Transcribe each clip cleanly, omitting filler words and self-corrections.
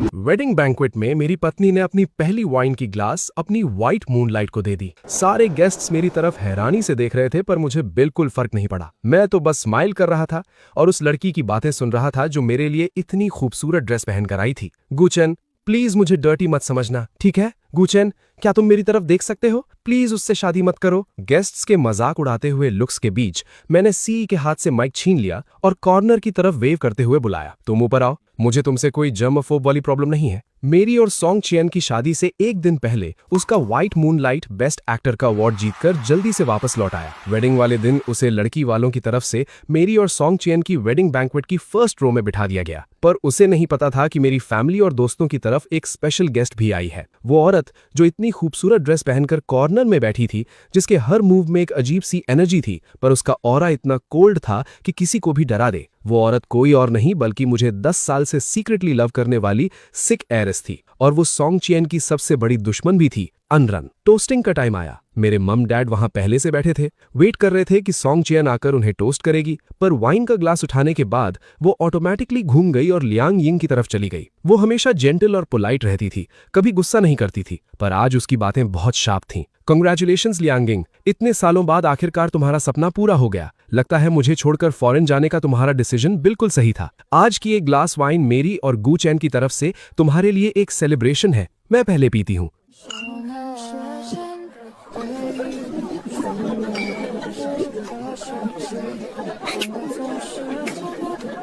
Wedding banquet में मेरी पत्नी ने अपनी पहली वाइन की ग्लास अपनी व्हाइट मूनलाइट को दे दी। सारे गेस्ट्स मेरी तरफ हैरानी से देख रहे थे, पर मुझे बिल्कुल फर्क नहीं पड़ा। मैं तो बस स्माइल कर रहा था और उस लड़की की बातें सुन रहा था जो मेरे लिए इतनी खूबसूरत ड्रेस पहनकर आई थी। गुचन, प्लीज मुझे डर्टी मत समझना, ठीक है? गुचन, क्या तुम मेरी तरफ देख सकते हो? प्लीज उससे शादी मत करो। गेस्ट्स के मजाक उड़ाते हुए लुक्स के बीच मैंने सी के हाथ से माइक छीन लिया और कॉर्नर की तरफ वेव करते हुए बुलाया, तुम ऊपर आओ। मुझे तुमसे कोई जर्मोफोब वाली प्रॉब्लम नहीं है। मेरी और सॉन्ग चियन की शादी से एक दिन पहले उसका व्हाइट मूनलाइट बेस्ट एक्टर का अवार्ड जीतकर जल्दी से वापस लौट आया। वेडिंग वाले दिन उसे लड़की वालों की तरफ से मेरी और सॉन्ग चियन की वेडिंग बैंक्वेट की फर्स्ट रो में बिठा दिया गया, पर उसे नहीं पता था कि मेरी फैमिली और दोस्तों की तरफ एक स्पेशल गेस्ट भी आई है। वो औरत जो इतनी खूबसूरत ड्रेस पहनकर कॉर्नर में बैठी थी, जिसके हर मूव में एक अजीब सी एनर्जी थी, पर उसका ऑरा इतना कोल्ड था कि किसी को भी डरा दे। वो औरत कोई और नहीं बल्कि मुझे 10 साल से सीक्रेटली लव करने वाली सिक एरिस थी, और वो सॉन्ग चियन की सबसे बड़ी दुश्मन भी थी, अनरन। टोस्टिंग का टाइम आया। मेरे मम डैड वहां पहले से बैठे थे, वेट कर रहे थे कि सॉन्ग चियन आकर उन्हें टोस्ट करेगी, पर वाइन का ग्लास उठाने के बाद वो ऑटोमेटिकली घूम गई और लियांग यिंग की तरफ चली गई। वो हमेशा जेंटल और पोलाइट रहती थी, कभी गुस्सा नहीं करती थी, पर आज उसकी बातें बहुत शार्प थीं। कांग्रेचुलेशंस लियांग यिंग, इतने सालों बाद आखिरकार तुम्हारा सपना पूरा हो गया। लगता है मुझे छोड़कर फॉरेन जाने का तुम्हारा डिसीजन बिल्कुल सही था। आज की एक ग्लास वाइन मेरी और गू चैन की तरफ से तुम्हारे लिए एक सेलिब्रेशन है। मैं पहले पीती हूँ।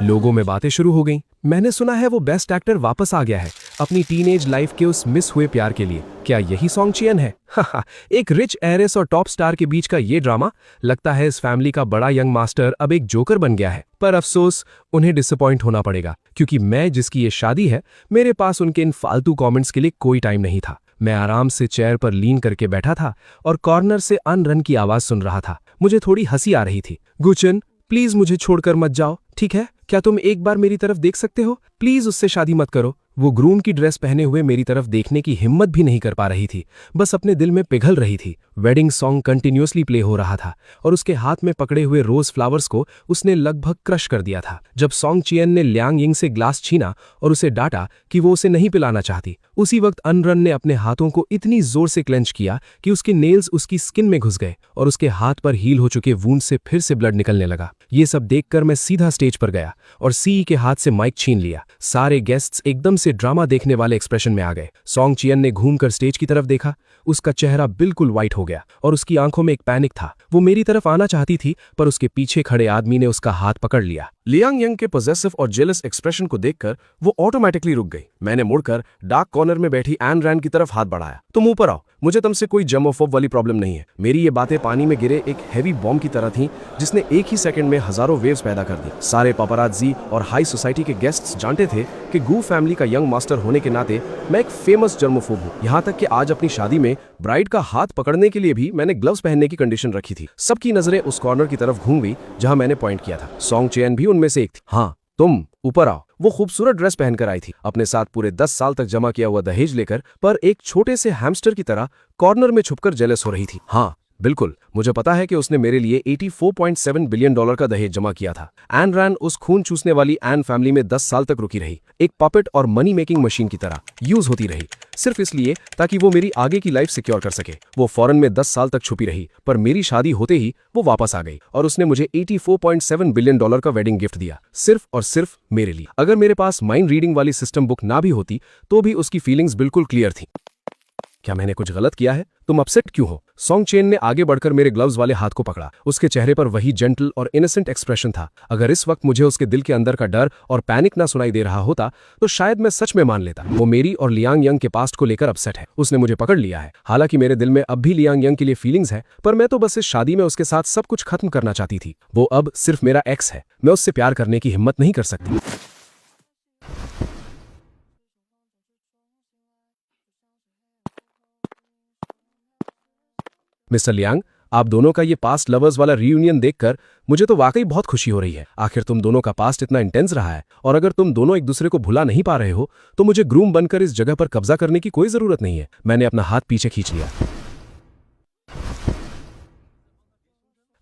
लोगों में बातें शुरू हो गईं। मैंने सुना है वो बेस्ट एक्टर वापस आ गया है अपनी टीनेज लाइफ के उस मिस हुए प्यार के लिए। क्या यही सॉन्ग चियन है? एक रिच एरेस और टॉप स्टार के बीच का ये ड्रामा। लगता है इस फैमिली का बड़ा यंग मास्टर अब एक जोकर बन गया है, पर अफसोस उन्हें डिसअपॉइंट होना पड़ेगा, क्योंकि मैं जिसकी ये शादी है, मेरे पास उनके इन फालतू कमेंट्स के लिए कोई टाइम नहीं था। मैं आराम से चेयर पर लीन करके बैठा था और कॉर्नर से अनरन की आवाज सुन रहा था। मुझे थोड़ी हंसी आ रही थी। गुचन, प्लीज मुझे छोड़कर मत जाओ, ठीक है? क्या तुम एक बार मेरी तरफ देख सकते हो? प्लीज उससे शादी मत करो। वो ग्रूम की ड्रेस पहने हुए मेरी तरफ देखने की हिम्मत भी नहीं कर पा रही थी, बस अपने दिल में पिघल रही थी। वेडिंग सॉन्ग कंटिन्यूअसली प्ले हो रहा था और उसके हाथ में पकड़े हुए रोज फ्लावर्स को उसने लगभग क्रश कर दिया था। जब सॉन्ग चियन ने लियांग यिंग से ग्लास छीना और उसे डांटा कि वो उसे नहीं पिलाना चाहती, उसी वक्त अनरन ने अपने हाथों को इतनी जोर से क्लेंच किया कि उसके नेल्स उसकी स्किन में घुस गए और उसके हाथ पर हील हो चुके वूंड से फिर से ब्लड निकलने लगा। ये सब देखकर मैं सीधा स्टेज पर गया और सी के हाथ से माइक छीन लिया। सारे गेस्ट्स एकदम से ड्रामा देखने वाले एक्सप्रेशन में आ गए। सॉन्ग चियन ने घूमकर स्टेज की तरफ देखा। उसका चेहरा बिल्कुल व्हाइट हो गया और उसकी आंखों में एक पैनिक था। वो मेरी तरफ आना चाहती थी, पर उसके पीछे खड़े आदमी ने उसका हाथ पकड़ लिया। लियांग यंग के पॉसेसिव और जेलस एक्सप्रेशन को देखकर वो ऑटोमेटिकली रुक गई। मैंने मुड़कर डार्क कॉर्नर में बैठी एन रैन की तरफ हाथ बढ़ाया। तुम ऊपर आओ, मुझे तुमसे कोई जर्मोफोब वाली प्रॉब्लम नहीं है। मेरी ये बातें पानी में गिरे एक हैवी बॉम्ब की तरह थीं, जिसने एक ही सेकंड में हजारों वेव्स पैदा कर दी। सारे पापराज़ी और हाई सोसाइटी के गेस्ट्स जानते थे कि गू फैमिली का यंग मास्टर होने के नाते मैं एक फेमस जर्मोफोब हूँ। यहाँ तक कि आज अपनी शादी में ब्राइड का हाथ पकड़ने के लिए भी मैंने ग्लव्स पहनने की कंडीशन रखी थी। सबकी नजरें उस कॉर्नर की तरफ घूम गई जहां मैंने पॉइंट किया था। सॉन्ग चियन भी उनमें से एक थी। हाँ, तुम ऊपर आओ। वो खूबसूरत ड्रेस पहनकर आई थी, अपने साथ पूरे 10 साल तक जमा किया हुआ दहेज लेकर, पर एक छोटे से हैमस्टर की तरह कॉर्नर में छुपकर जेलस हो रही थी। हाँ बिल्कुल, मुझे पता है कि उसने मेरे लिए $84.7 बिलियन का दहेज जमा किया था। एन रैन उस खून चूसने वाली एन फैमिली में 10 साल तक रुकी रही, एक पपेट और मनी मेकिंग मशीन की तरह यूज होती रही, सिर्फ इसलिए ताकि वो मेरी आगे की लाइफ सिक्योर कर सके। वो फॉरेन में 10 साल तक छुपी रही, पर मेरी शादी होते ही वो वापस आ गई और उसने मुझे $84.7 बिलियन का वेडिंग गिफ्ट दिया, सिर्फ और सिर्फ मेरे लिए। अगर मेरे पास माइंड रीडिंग वाली सिस्टम बुक ना भी होती तो भी उसकी फीलिंग्स बिल्कुल क्लियर थी। क्या मैंने कुछ गलत किया है? तुम अपसेट क्यों हो? सॉन्ग चियन ने आगे बढ़कर मेरे ग्लव्स वाले हाथ को पकड़ा। उसके चेहरे पर वही जेंटल और इनोसेंट एक्सप्रेशन था। अगर इस वक्त मुझे उसके दिल के अंदर का डर और पैनिक ना सुनाई दे रहा होता तो शायद मैं सच में मान लेता। वो मेरी और लियांग यंग के पास्ट को लेकर अपसेट है। उसने मुझे पकड़ लिया है। हालांकि मेरे दिल में अब भी लियांग यंग के लिए फीलिंग्स है, पर मैं तो बस इस शादी में उसके साथ सब कुछ खत्म करना चाहती थी। वो अब सिर्फ मेरा एक्स है। मैं उससे प्यार करने की हिम्मत नहीं कर सकती। मिस्टर लियांग, आप दोनों का ये पास्ट लवर्स वाला रियूनियन देखकर मुझे तो वाकई बहुत खुशी हो रही है। आखिर तुम दोनों का पास्ट इतना इंटेंस रहा है, और अगर तुम दोनों एक दूसरे को भुला नहीं पा रहे हो तो मुझे ग्रूम बनकर इस जगह पर कब्जा करने की कोई जरूरत नहीं है। मैंने अपना हाथ पीछे खींच लिया।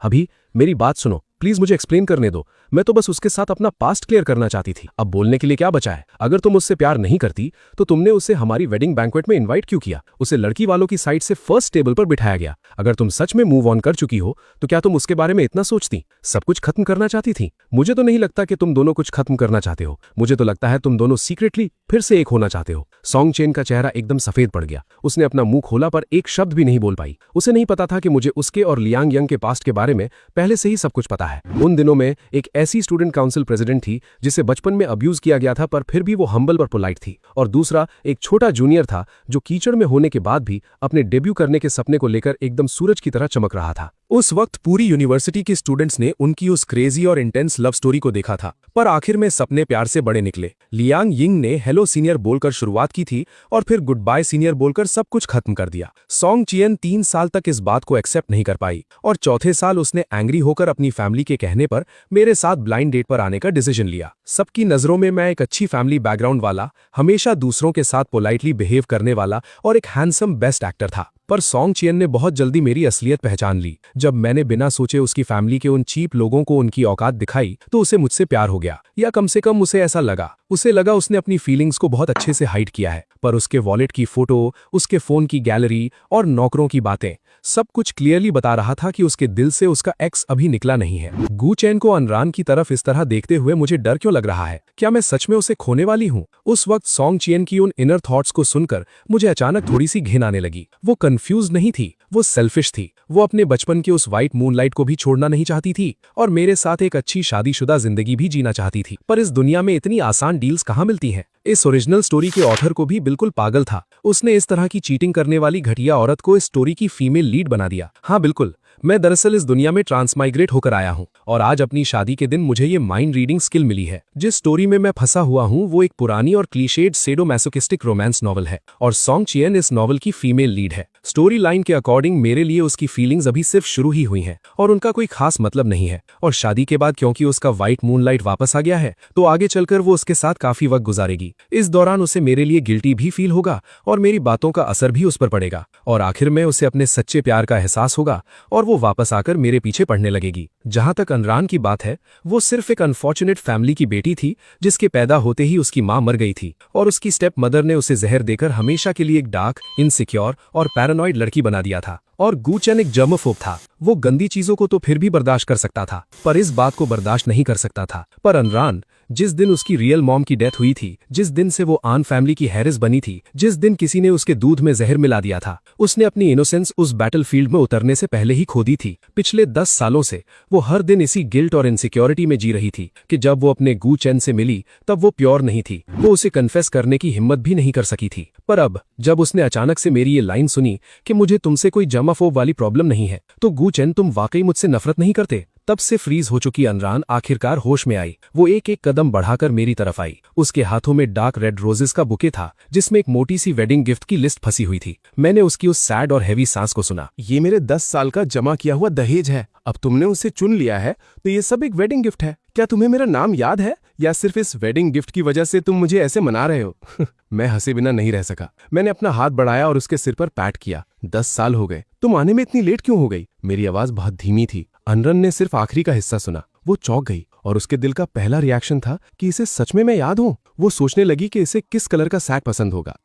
अभी मेरी बात सुनो। प्लीज मुझे एक्सप्लेन करने दो। मैं तो बस उसके साथ अपना पास्ट क्लियर करना चाहती थी। अब बोलने के लिए क्या बचा है? अगर तुम उससे प्यार नहीं करती तो तुमने उसे हमारी वेडिंग बैंक्वेट में इनवाइट क्यों किया? उसे लड़की वालों की साइड से फर्स्ट टेबल पर बिठाया गया। अगर तुम सच में मूव ऑन कर चुकी हो तो क्या तुम उसके बारे में इतना सोचती? सब कुछ खत्म करना चाहती थी? मुझे तो नहीं लगता कि तुम दोनों कुछ खत्म करना चाहते हो। मुझे तो लगता है तुम दोनों सीक्रेटली फिर से एक होना चाहते हो। सॉन्ग चेन का चेहरा एकदम सफेद पड़ गया। उसने अपना मुंह खोला पर एक शब्द भी नहीं बोल पाई। उसे नहीं पता था कि मुझे उसके और लियांग यंग के पास्ट के बारे में पहले से ही सब कुछ पता है। उन दिनों में एक ऐसी स्टूडेंट काउंसिल प्रेसिडेंट थी जिसे बचपन में अब्यूज किया गया था पर फिर भी वो हम्बल और पोलाइट थी। और दूसरा एक छोटा जूनियर था जो कीचड़ में होने के बाद भी अपने डेब्यू करने के सपने को लेकर एकदम सूरज की तरह चमक रहा था। उस वक्त पूरी यूनिवर्सिटी के स्टूडेंट्स ने उनकी उस क्रेजी और इंटेंस लव स्टोरी को देखा था, पर आखिर में सपने प्यार से बड़े निकले। लियांग यिंग ने हेलो सीनियर बोलकर शुरुआत की थी और फिर गुड बाय सीनियर बोलकर सब कुछ खत्म कर दिया। सॉन्ग चियन 3 साल तक इस बात को एक्सेप्ट नहीं कर पाई और चौथे साल उसने एंग्री होकर अपनी फैमिली के कहने पर मेरे साथ ब्लाइंड डेट पर आने का डिसीजन लिया। सबकी नजरों में मैं एक अच्छी फैमिली बैकग्राउंड वाला, हमेशा दूसरों के साथ पोलाइटली बिहेव करने वाला और एक हैंडसम बेस्ट एक्टर था। पर सॉन्ग चियन ने बहुत जल्दी मेरी असलियत पहचान ली। जब मैंने बिना सोचे उसकी फैमिली के उन चीप लोगों को उनकी औकात दिखाई तो उसे मुझसे प्यार हो गया, या कम से कम उसे ऐसा लगा। उसे लगा उसने अपनी फीलिंग्स को बहुत अच्छे से हाइड किया है, पर उसके वॉलेट की फोटो, उसके फोन की गैलरी और नौकरों की बातें सब कुछ क्लियरली बता रहा था कि उसके दिल से उसका एक्स अभी निकला नहीं है। गू चैन को अनरान की तरफ इस तरह देखते हुए मुझे डर क्यों लग रहा है? क्या मैं सच में उसे खोने वाली हूँ? उस वक्त सॉन्ग चियन की उन इनर थॉट्स को सुनकर मुझे अचानक थोड़ी सी घिन आने लगी। वो कंफ्यूज नहीं थी, वो सेल्फिश थी। वो अपने बचपन के उस व्हाइट मूनलाइट को भी छोड़ना नहीं चाहती थी और मेरे साथ एक अच्छी शादीशुदा जिंदगी भी जीना चाहती थी। पर इस दुनिया में इतनी आसान डील्स कहाँ मिलती हैं? इस ओरिजिनल स्टोरी के ऑथर को भी बिल्कुल पागल था। उसने इस तरह की चीटिंग करने वाली घटिया औरत को इस स्टोरी की फीमेल लीड बना दिया। हाँ बिल्कुल, मैं दरअसल इस दुनिया में ट्रांसमाइग्रेट होकर आया हूँ और आज अपनी शादी के दिन मुझे ये माइंड रीडिंग स्किल मिली है। जिस स्टोरी में मैं फंसा हुआ हूँ वो एक पुरानी और क्लीशेड सेडोमैसोकिस्टिक रोमांस नॉवल है और सॉन्ग चियन इस नॉवल की फीमेल लीड है। स्टोरी लाइन के अकॉर्डिंग मेरे लिए उसकी फीलिंग्स अभी सिर्फ शुरू ही हुई हैं और उनका कोई खास मतलब नहीं है। और शादी के बाद क्योंकि उसका व्हाइट मूनलाइट वापस आ गया है तो आगे चलकर वो उसके साथ काफी वक्त गुजारेगी। इस दौरान उसे मेरे लिए गिल्टी भी फील होगा और मेरी बातों का असर भी उस पर पड़ेगा और आखिर में उसे अपने सच्चे प्यार का एहसास होगा और वो वापस आकर मेरे पीछे पड़ने लगेगी। जहां तक अनरान की बात है, वो सिर्फ एक अनफॉर्चुनेट फैमिली की बेटी थी जिसके पैदा होते ही उसकी मां मर गई थी और उसकी स्टेप मदर ने उसे जहर देकर हमेशा के लिए एक डार्क, इनसिक्योर और पैरानॉइड लड़की बना दिया था। और गू चैन एक जर्मोफोब था। वो गंदी चीजों को तो फिर भी बर्दाश्त कर सकता था पर इस बात को बर्दाश्त नहीं कर सकता था। पर अनरान, जिस दिन उसकी रियल मॉम की डेथ हुई थी, जिस दिन से वो आन फैमिली की हैरिस बनी थी, जिस दिन किसी ने उसके दूध में जहर मिला दिया था, उसने अपनी इनोसेंस उस बैटलफील्ड में उतरने से पहले ही खो दी थी। पिछले 10 सालों से वो हर दिन इसी गिल्ट और इनसिक्योरिटी में जी रही थी कि जब वो अपने गू चैन से मिली तब वो प्योर नहीं थी। वो उसे कन्फेस करने की हिम्मत भी नहीं कर सकी थी। पर अब जब उसने अचानक से मेरी ये लाइन सुनी कि मुझे तुमसे कोई जमाफोब वाली प्रॉब्लम नहीं है, तो गू चैन तुम वाकई मुझसे नफरत नहीं करते? तब से फ्रीज हो चुकी अनरान आखिरकार होश में आई। वो एक एक कदम बढ़ाकर मेरी तरफ आई। उसके हाथों में डार्क रेड रोजेस का बुके था जिसमें एक मोटी सी वेडिंग गिफ्ट की लिस्ट फंसी हुई थी। मैंने उसकी उस सैड और हैवी सांस को सुना। ये मेरे 10 साल का जमा किया हुआ दहेज है। अब तुमने उसे चुन लिया है तो ये सब एक वेडिंग गिफ्ट है। क्या तुम्हें मेरा नाम याद है या सिर्फ इस वेडिंग गिफ्ट की वजह से तुम मुझे ऐसे मना रहे हो? मैं हंसे बिना नहीं रह सका। मैंने अपना हाथ बढ़ाया और उसके सिर पर पैट किया। 10 साल हो गए, तुम आने में इतनी लेट क्यों हो गई? मेरी आवाज बहुत धीमी थी। अनरन ने सिर्फ आखिरी का हिस्सा सुना। वो चौंक गई और उसके दिल का पहला रिएक्शन था कि इसे सच में मैं याद हूं। वो सोचने लगी कि इसे किस कलर का सैक पसंद होगा।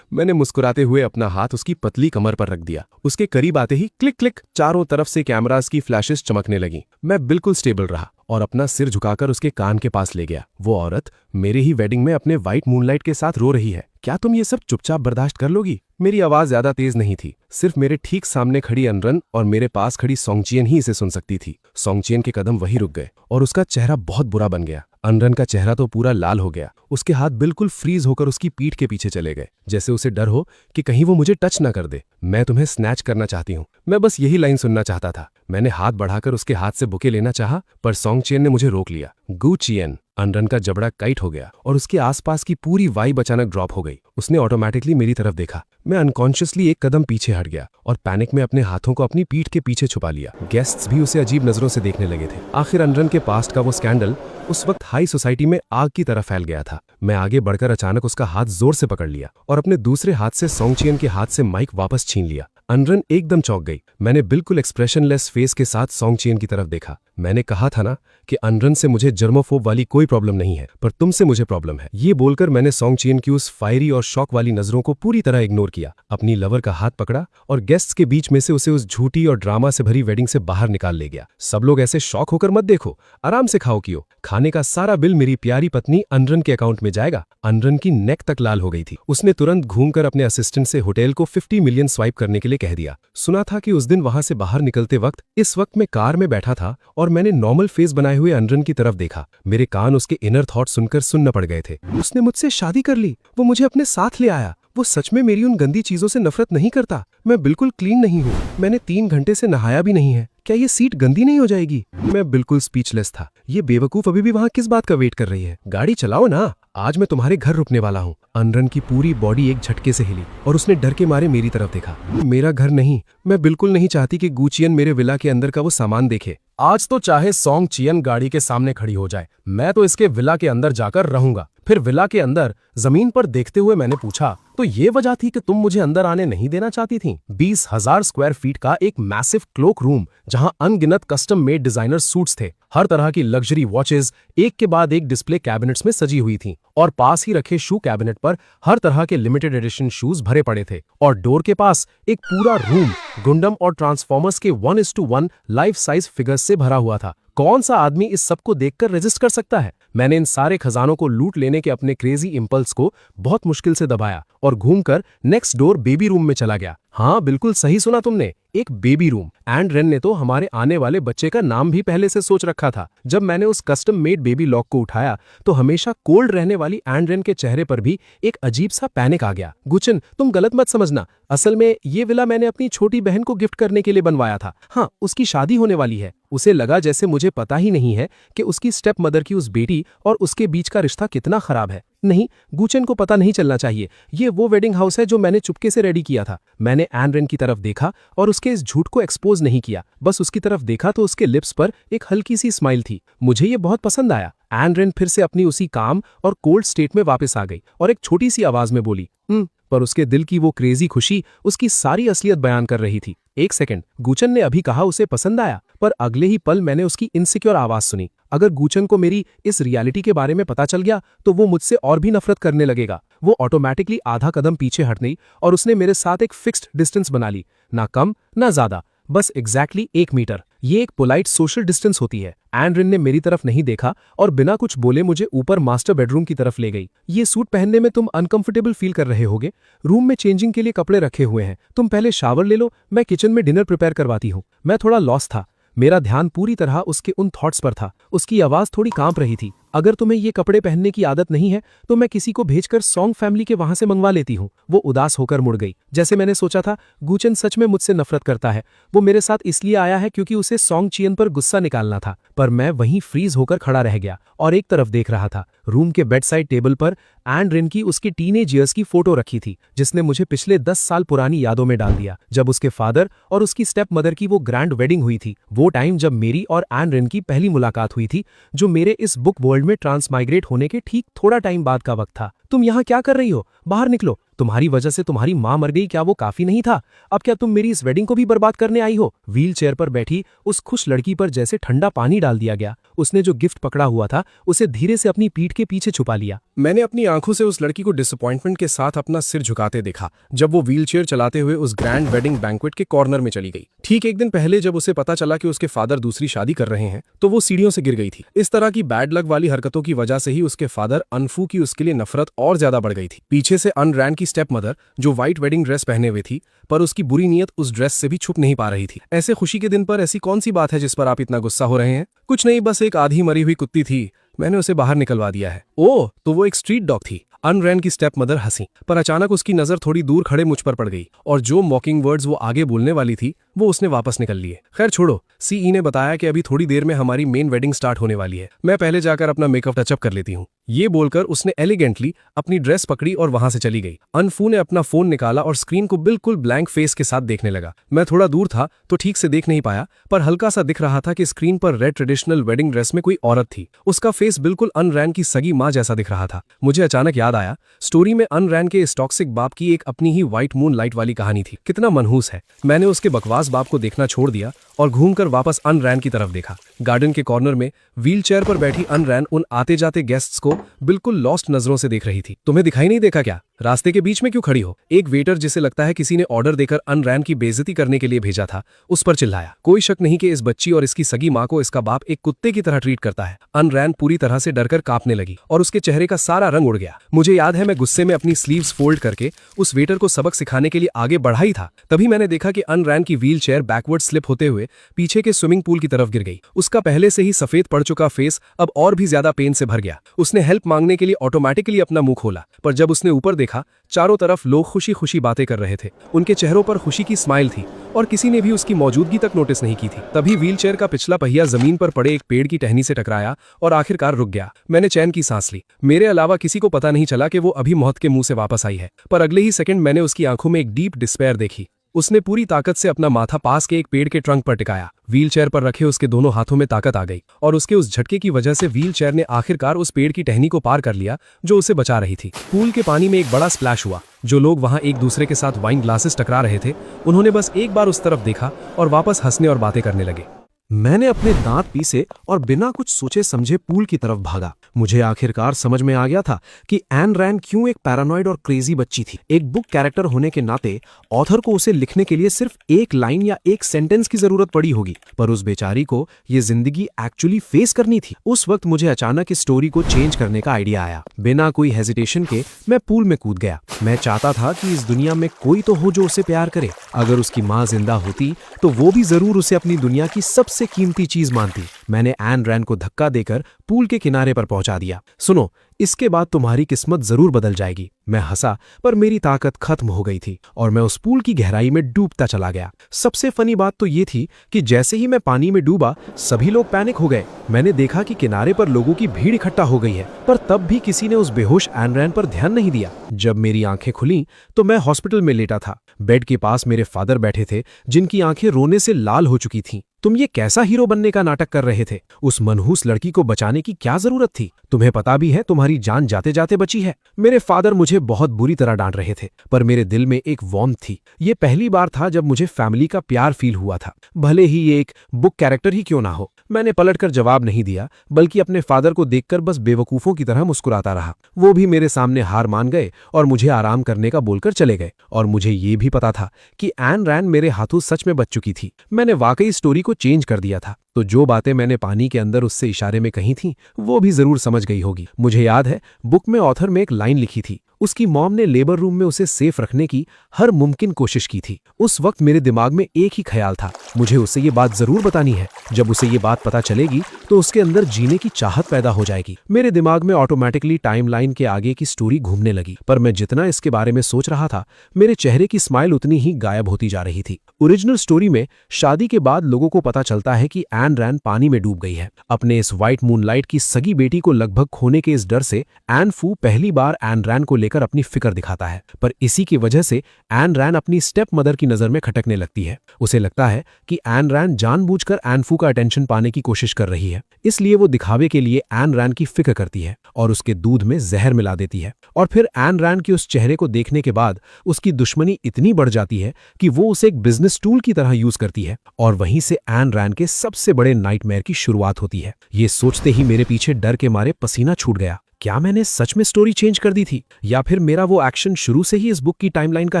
मैंने मुस्कुराते हुए अपना हाथ उसकी पतली कमर पर रख दिया। उसके करीब आते ही क्लिक क्लिक चारों तरफ से कैमरास की फ्लैशेस चमकने लगी। मैं बिल्कुल स्टेबल रहा और अपना सिर झुकाकर उसके कान के पास ले गया। वो औरत मेरे ही वेडिंग में अपने व्हाइट मूनलाइट के साथ रो रही है। क्या तुम ये सब चुपचाप बर्दाश्त कर लोगी? मेरी आवाज ज्यादा तेज नहीं थी। सिर्फ मेरे ठीक सामने खड़ी अनरन और मेरे पास खड़ी सॉन्ग चियन ही इसे सुन सकती थी। सॉन्ग चियन के कदम वहीं रुक गए और उसका चेहरा बहुत बुरा बन गया। अनरन का चेहरा तो पूरा लाल हो गया। उसके हाथ बिल्कुल फ्रीज होकर उसकी पीठ के पीछे चले गए, जैसे उसे डर हो कि कहीं वो मुझे टच ना कर दे। मैं तुम्हें स्नैच करना चाहती हूँ। मैं बस यही लाइन सुनना चाहता था। मैंने हाथ बढ़ाकर उसके हाथ से बुके लेना चाहा पर सॉन्ग चियन ने मुझे रोक लिया। गू चियन। अनरन का जबड़ा काइट हो गया और उसके आसपास की पूरी वाइब अचानक ड्रॉप हो गई। उसने ऑटोमेटिकली मेरी तरफ देखा। मैं अनकॉन्शियसली एक कदम पीछे हट गया और पैनिक में अपने हाथों को अपनी पीठ के पीछे छुपा लिया। गेस्ट्स भी उसे अजीब नजरों से देखने लगे थे। आखिर अनरन के पास्ट का वो स्कैंडल उस वक्त हाई सोसाइटी में आग की तरह फैल गया था। मैं आगे बढ़कर अचानक उसका हाथ जोर से पकड़ लिया और अपने दूसरे हाथ से सॉन्ग चियन के हाथ से माइक वापस छीन लिया। अनरन एकदम चौंक गई। मैंने बिल्कुल एक्सप्रेशनलेस फेस के साथ सोंगचियन की तरफ देखा। मैंने कहा था ना कि अनरन से मुझे जर्मोफोब वाली कोई प्रॉब्लम नहीं है, पर तुमसे मुझे प्रॉब्लम है। ये बोलकर मैंने सोंगचियन की उस फायरी और शॉक वाली नजरों को पूरी तरह इग्नोर किया, अपनी लवर का हाथ पकड़ा और गेस्ट्स के बीच में से उसे उस झूठी और ड्रामा से भरी वेडिंग से बाहर निकाल ले गया। सब लोग ऐसे शॉक होकर मत देखो, आराम से खाओ पियो। खाने का सारा बिल मेरी प्यारी पत्नी अनरन के अकाउंट में जाएगा। अनरन की नेक तक लाल हो गई थी। उसने तुरंत घूमकर अपने असिस्टेंट से होटल को 50 मिलियन स्वाइप करने के लिए कह दिया। सुना था कि उस दिन वहां से बाहर निकलते वक्त इस वक्त मैं कार में बैठा था और मैंने नॉर्मल फेस बनाए हुए अनरन की तरफ देखा। मेरे कान उसके इनर थॉट सुनकर सुन्न पड़ गए थे। उसने मुझसे शादी कर ली, वो मुझे अपने साथ ले आया। वो सच में मेरी उन गंदी चीजों से नफरत नहीं करता। मैं बिल्कुल क्लीन नहीं हूँ। मैंने 3 घंटे से नहाया भी नहीं है। क्या ये सीट गंदी नहीं हो जाएगी? मैं बिल्कुल स्पीचलेस था। ये बेवकूफ अभी भी वहां किस बात का वेट कर रही है? गाड़ी चलाओ ना, आज मैं तुम्हारे घर रुकने वाला हूँ। अनरन की पूरी बॉडी एक झटके से हिली और उसने डर के मारे मेरी तरफ देखा। मेरा घर नहीं, मैं बिल्कुल नहीं चाहती कि गुचियन मेरे विला के अंदर का वो सामान देखे। आज तो चाहे सोंगचियन गाड़ी के सामने खड़ी हो जाए, मैं तो इसके विला के अंदर जाकर रहूंगा। फिर विला के अंदर जमीन पर देखते हुए मैंने पूछा, तो ये वजह थी कि तुम मुझे अंदर आने नहीं देना चाहती थी? 20,000 स्क्वायर फीट का एक मैसिव क्लोक रूम, जहां अनगिनत कस्टम मेड डिजाइनर सूट्स थे। हर तरह की लग्जरी वॉचेस एक के बाद एक डिस्प्ले कैबिनेट्स में सजी हुई थीं और पास ही रखे शू कैबिनेट पर हर तरह के लिमिटेड एडिशन शूज भरे पड़े थे। और डोर के पास एक पूरा रूम गुंडम और ट्रांसफॉर्मर्स के 1:1 लाइफ साइज फिगर्स से भरा हुआ था। कौन सा आदमी इस सब को देखकर रेजिस्ट कर सकता है? मैंने इन सारे खजानों को लूट लेने के अपने क्रेजी इंपल्स को बहुत मुश्किल से दबाया और घूमकर नेक्स्ट डोर बेबी रूम में चला गया। हाँ, बिल्कुल सही सुना तुमने, एक बेबी रूम। एंड्रेन ने तो हमारे आने वाले बच्चे का नाम भी पहले से सोच रखा था। जब मैंने उस कस्टम मेड बेबी लॉक को उठाया तो हमेशा कोल्ड रहने वाली एंड्रेन के चेहरे पर भी एक अजीब सा पैनिक आ गया। गुचिन, तुम गलत मत समझना, असल में ये विला मैंने अपनी छोटी बहन को गिफ्ट करने के लिए बनवाया था। हाँ, उसकी शादी होने वाली है। उसे लगा जैसे मुझे पता ही नहीं है कि उसकी स्टेप मदर की उस बेटी और उसके बीच का रिश्ता कितना खराब है। नहीं, गुचेन को पता नहीं चलना चाहिए। ये वो वेडिंग हाउस है जो मैंने चुपके से रेडी किया था। मैंने एंड्रेन की तरफ देखा और उसके इस झूठ को एक्सपोज नहीं किया, बस उसकी तरफ देखा तो उसके लिप्स पर एक हल्की सी स्माइल थी। मुझे ये बहुत पसंद आया। एंड्रेन फिर से अपनी उसी काम और कोल्ड स्टेट में वापस आ गई और एक छोटी सी आवाज में बोली, पर उसके दिल की वो क्रेजी खुशी उसकी सारी असलियत बयान कर रही थी। एक सेकंड, गुचन ने अभी कहा उसे पसंद आया, पर अगले ही पल मैंने उसकी इनसिक्योर आवाज सुनी। अगर गुचन को मेरी इस रियलिटी के बारे में पता चल गया तो वो मुझसे और भी नफरत करने लगेगा। वो ऑटोमेटिकली आधा कदम पीछे हट गई और उसने मेरे साथ एक फिक्स्ड डिस्टेंस बना ली, ना कम ना ज्यादा, बस एग्जैक्टली 1 मीटर। ये एक पोलाइट सोशल डिस्टेंस होती है। एंड्रेन ने मेरी तरफ नहीं देखा और बिना कुछ बोले मुझे ऊपर मास्टर बेडरूम की तरफ ले गई। ये सूट पहनने में तुम अनकंफर्टेबल फील कर रहे होगे। रूम में चेंजिंग के लिए कपड़े रखे हुए हैं, तुम पहले शावर ले लो, मैं किचन में डिनर प्रिपेयर करवाती हूँ। मैं थोड़ा लॉस था, मेरा ध्यान पूरी तरह उसके उन थॉट्स पर था। उसकी आवाज थोड़ी कांप रही थी। अगर तुम्हें ये कपड़े पहनने की आदत नहीं है तो मैं किसी को भेजकर सॉन्ग फैमिली के वहां से मंगवा लेती हूँ। वो उदास होकर मुड़ गई। जैसे मैंने सोचा था, गुचन सच में मुझसे नफरत करता है। वो मेरे साथ इसलिए आया है क्योंकि उसे सोंगचियन पर गुस्सा निकालना था। पर मैं वहीं फ्रीज होकर खड़ा रह गया और एक तरफ देख रहा था। रूम के बेड साइड टेबल पर एंड्रेन की उसके टीनेज ईयर्स की फोटो रखी थी, जिसने मुझे पिछले 10 साल पुरानी यादों में डाल दिया, जब उसके फादर और उसकी स्टेप मदर की वो ग्रैंड वेडिंग हुई थी। वो टाइम जब मेरी और एंड्रेन की पहली मुलाकात हुई थी, जो मेरे इस बुक वर्ल्ड में ट्रांसमाइग्रेट होने के ठीक थोड़ा टाइम बाद का वक्त था। तुम यहाँ क्या कर रही हो? बाहर निकलो। तुम्हारी वजह से तुम्हारी माँ मर गई, क्या वो काफी नहीं था? अब क्या तुम मेरी इस वेडिंग को भी बर्बाद करने आई हो? व्हील चेयर पर बैठी उस खुश लड़की पर जैसे ठंडा पानी डाल दिया गया। उसने जो गिफ्ट पकड़ा हुआ था उसे धीरे से अपनी पीठ के पीछे छुपा लिया। मैंने अपनी आंखों से उस लड़की को डिसअपॉइंटमेंट के साथ अपना सिर झुकाते देखा जब वो व्हीलचेयर चलाते हुए उस ग्रैंड वेडिंग बैंक्वेट के कॉर्नर में चली गई। ठीक एक दिन पहले जब उसे पता चला कि उसके फादर दूसरी शादी कर रहे हैं तो वो सीढ़ियों से गिर गई थी। इस तरह की बैड लक वाली हरकतों की वजह से ही उसके फादर अनफू की उसके लिए नफरत और ज्यादा बढ़ गई थी। पीछे से अनरैन की स्टेप मदर जो व्हाइट वेडिंग ड्रेस पहने हुए थी, पर उसकी बुरी नीयत उस ड्रेस से भी छुप नहीं पा रही थी। ऐसे खुशी के दिन पर ऐसी कौन सी बात है जिस पर आप इतना गुस्सा हो रहे हैं? कुछ नहीं, बस एक आधी मरी हुई कुत्ती थी, मैंने उसे बाहर निकलवा दिया है। ओह, तो वो एक स्ट्रीट डॉग थी। अनरैन की स्टेप मदर हंसी, पर अचानक उसकी नजर थोड़ी दूर खड़े मुझ पर पड़ गई और जो मॉकिंग वर्ड्स वो आगे बोलने वाली थी वो उसने वापस निकल लिए। खैर छोड़ो, सीई ने बताया कि अभी थोड़ी देर में हमारी मेन वेडिंग स्टार्ट होने वाली है, मैं पहले जाकर अपना मेकअप टचअप कर लेती हूँ। ये बोलकर उसने एलिगेंटली अपनी ड्रेस पकड़ी और वहां से चली गई। अनफू ने अपना फोन निकाला और स्क्रीन को बिल्कुल ब्लैंक फेस के साथ देखने लगा। मैं थोड़ा दूर था तो ठीक से देख नहीं पाया, पर हल्का सा दिख रहा था कि स्क्रीन पर रेड ट्रेडिशनल वेडिंग ड्रेस में कोई औरत थी। उसका फेस बिल्कुल अनरैन की सगी माँ जैसा दिख रहा था। मुझे अचानक याद आया, स्टोरी में अनरैन के इस टॉक्सिक बाप की एक अपनी ही व्हाइट मून लाइट वाली कहानी थी। कितना मनहूस है। मैंने उसके बकवास बाप को देखना छोड़ दिया और घूमकर वापस अनरैन की तरफ देखा। गार्डन के कॉर्नर में व्हीलचेयर पर बैठी अनरैन उन आते जाते गेस्ट्स को बिल्कुल लॉस्ट नजरों से देख रही थी। तुम्हें दिखाई नहीं देखा क्या? रास्ते के बीच में क्यों खड़ी हो? एक वेटर जिसे लगता है किसी ने ऑर्डर देकर अनरैन की बेइज्जती करने के लिए भेजा था, उस पर चिल्लाया। कोई शक नहीं कि इस बच्ची और इसकी सगी माँ को इसका बाप एक कुत्ते की तरह ट्रीट करता है। अनरैन पूरी तरह से डरकर कांपने लगी और उसके चेहरे का सारा रंग उड़ गया। मुझे याद है मैं गुस्से में अपनी स्लीव्स फोल्ड करके उस वेटर को सबक सिखाने के लिए आगे बढ़ा ही था, तभी मैंने देखा कि अनरैन की व्हील चेयर बैकवर्ड स्लिप होते हुए पीछे के स्विमिंग पूल की तरफ गिर गई। उसका पहले से ही सफेद पड़ चुका फेस अब और भी ज्यादा पेन से भर गया। उसने हेल्प मांगने के लिए ऑटोमेटिकली अपना मुंह खोला, पर जब उसने ऊपर देखा, चारों तरफ लोग खुशी खुशी बातें कर रहे थे। उनके चेहरों पर खुशी की स्माइल थी और किसी ने भी उसकी मौजूदगी तक नोटिस नहीं की थी। तभी व्हीलचेयर का पिछला पहिया जमीन पर पड़े एक पेड़ की टहनी से टकराया और आखिरकार रुक गया। मैंने चैन की सांस ली। मेरे अलावा किसी को पता नहीं चला कि वो अभी मौत के मुंह से वापस आई है, पर अगले ही सेकंड मैंने उसकी आंखों में एक डीप डिस्पेयर देखी। उसने पूरी ताकत से अपना माथा पास के एक पेड़ के ट्रंक पर टिकाया। व्हीलचेयर पर रखे उसके दोनों हाथों में ताकत आ गई और उसके उस झटके की वजह से व्हीलचेयर ने आखिरकार उस पेड़ की टहनी को पार कर लिया जो उसे बचा रही थी। पूल के पानी में एक बड़ा स्प्लैश हुआ। जो लोग वहां एक दूसरे के साथ वाइन ग्लासेस टकरा रहे थे, उन्होंने बस एक बार उस तरफ देखा और वापस हंसने और बातें करने लगे। मैंने अपने दांत पीसे और बिना कुछ सोचे समझे पूल की तरफ भागा। मुझे आखिरकार समझ में आ गया था कि एन रैन क्यों एक पैरानॉइड और क्रेजी बच्ची थी। एक बुक कैरेक्टर होने के नाते ऑथर को उसे लिखने के लिए सिर्फ एक लाइन या एक सेंटेंस की जरूरत पड़ी होगी, पर उस बेचारी को ये जिंदगी एक्चुअली फेस करनी थी। उस वक्त मुझे अचानक इस स्टोरी को चेंज करने का आइडिया आया। बिना कोई हेजिटेशन के मैं पूल में कूद गया। मैं चाहता था कि इस दुनिया में कोई तो हो जो उसे प्यार करे। अगर उसकी माँ जिंदा होती तो वो भी जरूर उसे अपनी दुनिया की सबसे कीमती चीज मानती। मैंने एन रैन को धक्का देकर पूल के किनारे पर पहुंचा दिया। सुनो, इसके बाद तुम्हारी किस्मत जरूर बदल जाएगी। मैं हंसा, पर मेरी ताकत खत्म हो गई थी और मैं उस पूल की गहराई में डूबता चला गया। सबसे फनी बात तो ये थी कि जैसे ही मैं पानी में डूबा, सभी लोग पैनिक हो गए। मैंने देखा कि किनारे पर लोगों की भीड़ इकट्ठा हो गई है, पर तब भी किसी ने उस बेहोश एन रैन पर ध्यान नहीं दिया। जब मेरी आंखें खुली तो मैं हॉस्पिटल में लेटा था। बेड के पास मेरे फादर बैठे थे, जिनकी आंखें रोने से लाल हो चुकी थीं। तुम ये कैसा हीरो बनने का नाटक कर रहे थे? उस मनहूस लड़की को बचाने की क्या जरूरत थी? तुम्हें पता भी है तुम्हारी जान जाते जाते बची है। मेरे फादर मुझे बहुत बुरी तरह डांट रहे थे, पर मेरे दिल में एक वार्मथ थी। ये पहली बार था जब मुझे फैमिली का प्यार फील हुआ था, भले ही ये एक बुक कैरेक्टर ही क्यों ना हो। मैंने पलटकर जवाब नहीं दिया, बल्कि अपने फादर को देखकर बस बेवकूफों की तरह मुस्कुराता रहा। वो भी मेरे सामने हार मान गए और मुझे आराम करने का बोलकर चले गए। और मुझे ये भी पता था कि एन रैन मेरे हाथों सच में बच चुकी थी। मैंने वाकई स्टोरी को चेंज कर दिया था। तो जो बातें मैंने पानी के अंदर उससे इशारे में कही थीं, वो भी जरूर समझ गई होगी। मुझे याद है बुक में ऑथर में एक लाइन लिखी थी, उसकी मॉम ने लेबर रूम में उसे सेफ रखने की हर मुमकिन कोशिश की थी। उस वक्त मेरे दिमाग में एक ही ख्याल था, मुझे उसे ये बात जरूर बतानी है। जब उसे ये बात पता चलेगी तो उसके अंदर जीने की चाहत पैदा हो जाएगी। मेरे दिमाग में ऑटोमेटिकली टाइमलाइन के आगे की स्टोरी घूमने लगी, पर मैं जितना इसके बारे में सोच रहा था, मेरे चेहरे की स्माइल उतनी ही गायब होती जा रही थी। ओरिजिनल स्टोरी में शादी के बाद लोगों को पता चलता है कि एन रैन पानी में डूब गई है। अपने इस व्हाइट मूनलाइट की सगी बेटी को लगभग खोने के इस डर से एन फू पहली बार एन रैन को लेकर अपनी फिक्र दिखाता है, पर इसी की वजह से एन रैन अपनी स्टेप मदर की नजर में खटकने लगती है। उसे लगता है कि एन रैन जानबूझकर एन फू का अटेंशन पाने की कोशिश कर रही है, इसलिए वो दिखावे के लिए एन रैन की फिक्र करती है और उसके दूध में जहर मिला देती है। और फिर एन रैन के उस चेहरे को देखने के बाद उसकी दुश्मनी इतनी बढ़ जाती है कि वो उसे एक बिजनेस टूल की तरह यूज करती है, और वहीं से एन रैन के सबसे बड़े नाइटमेयर की शुरुआत होती है। ये सोचते ही मेरे पीछे डर के मारे पसीना छूट गया। क्या मैंने सच में स्टोरी चेंज कर दी थी, या फिर मेरा वो एक्शन शुरू से ही इस बुक की टाइमलाइन का